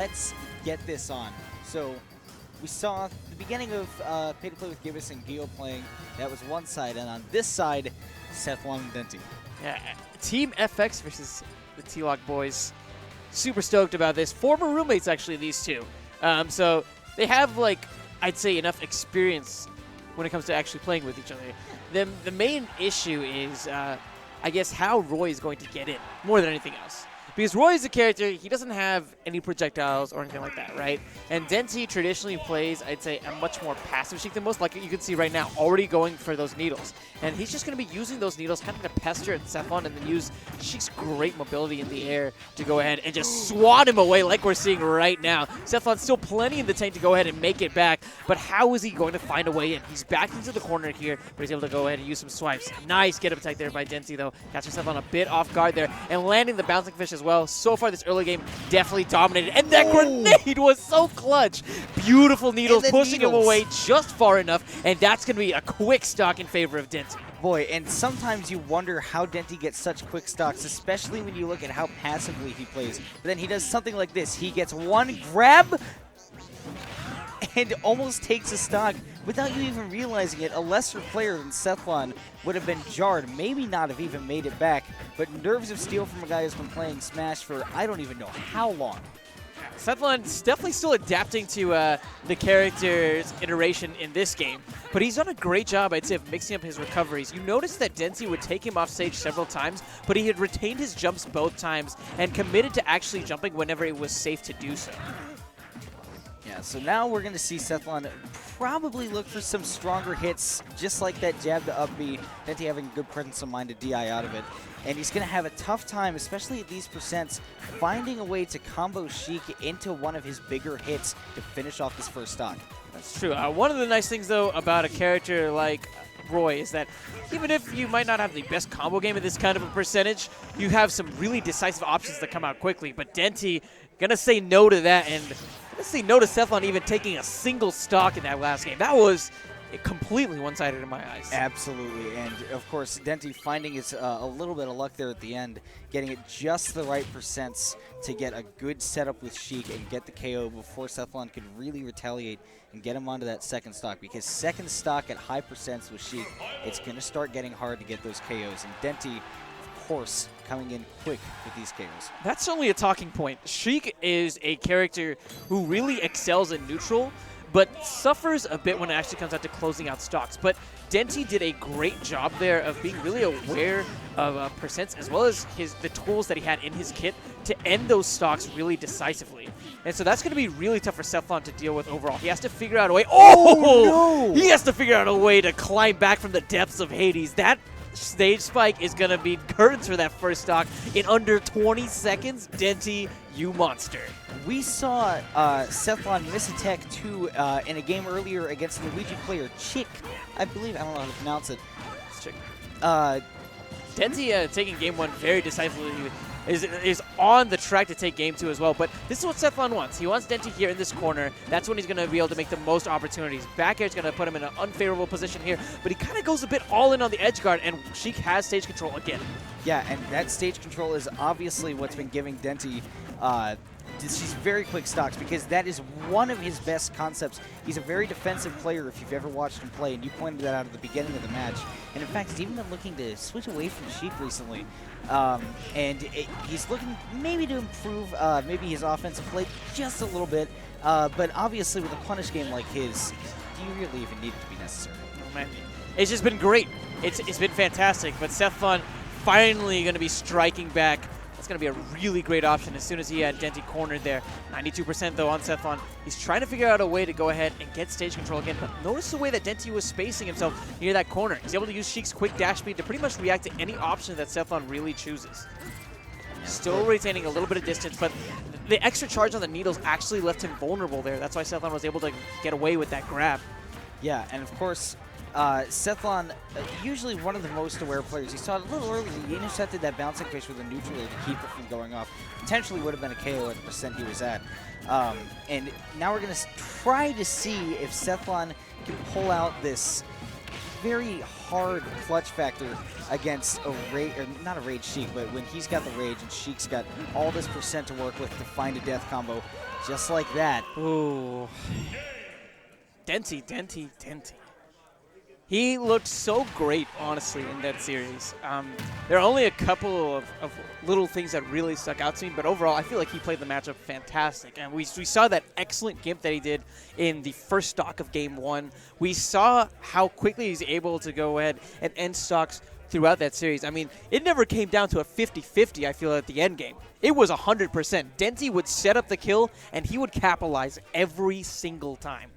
let's get this on. So we saw the beginning of Pay to Play with Gibbous and Gio playing. That was one side, and on this side, Sethlon and Denti. Yeah, Team FX versus the TLOC boys. Super stoked about this. Former roommates, actually, these two. So they have, like, I'd say enough experience when it comes to actually playing with each other. The main issue is, I guess, how Roy is going to get in, more than anything else. Because Roy is a character, he doesn't have any projectiles or anything like that, right? And Denti traditionally plays, I'd say, a much more passive Sheik than most, like you can see right now, already going for those needles. And he's just going to be using those needles kind of to pester at Sethlon and then use Sheik's great mobility in the air to go ahead and just swat him away like we're seeing right now. Sethlon's still plenty in the tank to go ahead and make it back, but how is he going to find a way in? He's backed into the corner here, but he's able to go ahead and use some swipes. Nice get up attack there by Denti, though. Catching Sethlon a bit off guard there and landing the bouncing fish as well. So far this early game definitely dominated, and that grenade was so clutch. Beautiful needles pushing him away just far enough, and that's going to be a quick stock in favor of Denti. Boy, and sometimes you wonder how Denti gets such quick stocks, especially when you look at how passively he plays. But then he does something like this. He gets one grab and almost takes a stock without you even realizing it. A lesser player than Sethlon would have been jarred, maybe not have even made it back, but nerves of steel from a guy who's been playing Smash for I don't even know how long. Sethlon's definitely still adapting to the character's iteration in this game, but he's done a great job, I'd say, of mixing up his recoveries. You notice that Denti would take him off stage several times, but he had retained his jumps both times and committed to actually jumping whenever it was safe to do so. Yeah, so now we're going to see Sethlon probably look for some stronger hits, just like that jab to up B. Denti having a good presence of mind to DI out of it. And he's going to have a tough time, especially at these percents, finding a way to combo Sheik into one of his bigger hits to finish off this first stock. That's true. One of the nice things, though, about a character like Roy is that even if you might not have the best combo game at this kind of a percentage, you have some really decisive options that come out quickly. But Denti going to say no to that, and let's say no to Sethlon even taking a single stock in that last game. That was completely one-sided in my eyes. Absolutely, and of course, Denti finding his a little bit of luck there at the end, getting it just the right percents to get a good setup with Sheik and get the KO before Sethlon could really retaliate and get him onto that second stock, because second stock at high percents with Sheik, it's going to start getting hard to get those KOs, and Denti, of course, coming in quick with these KOs. That's only a talking point. Sheik is a character who really excels in neutral, but suffers a bit when it actually comes out to closing out stocks. But Denti did a great job there of being really aware of percents, as well as the tools that he had in his kit to end those stocks really decisively. And so that's going to be really tough for Sethlon to deal with overall. He has to figure out a way. Oh, no! He has to figure out a way to climb back from the depths of Hades. That stage spike is going to be curtains for that first stock in under 20 seconds. Denti, you monster. We saw Sethlon miss a tech too in a game earlier against Luigi player Chick, I believe. I don't know how to pronounce it. It's Chick. Denti taking game one very decisively is on the track to take game two as well. But this is what Sethlon wants. He wants Denti here in this corner. That's when he's going to be able to make the most opportunities. Back air is going to put him in an unfavorable position here, but he kind of goes a bit all in on the edge guard, and Sheik has stage control again. Yeah, and that stage control is obviously what's been giving Denti these very quick stocks, because that is one of his best concepts. He's a very defensive player if you've ever watched him play, and you pointed that out at the beginning of the match. And in fact, he's even been looking to switch away from Sheik recently. He's looking maybe to improve maybe his offensive play just a little bit. But obviously with a punish game like his, do you really even need it to be necessary? Oh, man. It's just been great. It's been fantastic. But Sethlon finally going to be striking back. That's going to be a really great option as soon as he had Denti cornered there. 92% though on Sethlon. He's trying to figure out a way to go ahead and get stage control again, but notice the way that Denti was spacing himself near that corner. He's able to use Sheik's quick dash speed to pretty much react to any option that Sethlon really chooses. Still retaining a little bit of distance, but the extra charge on the needles actually left him vulnerable there. That's why Sethlon was able to get away with that grab. Yeah, and of course, Sethlon, usually one of the most aware players. You saw it a little earlier. He intercepted that bouncing fish with a neutral to keep it from going off. Potentially would have been a KO at the percent he was at. And now we're going to try to see if Sethlon can pull out this very hard clutch factor against a rage, or not a rage Sheik, but when he's got the rage and Sheik's got all this percent to work with to find a death combo. Just like that. Ooh. Denti. He looked so great, honestly, in that series. There are only a couple of little things that really stuck out to me, but overall, I feel like he played the matchup fantastic. And we saw that excellent gimp that he did in the first stock of Game 1. We saw how quickly he's able to go ahead and end stocks throughout that series. I mean, it never came down to a 50-50, I feel, at the end game. It was 100%. Denti would set up the kill, and he would capitalize every single time.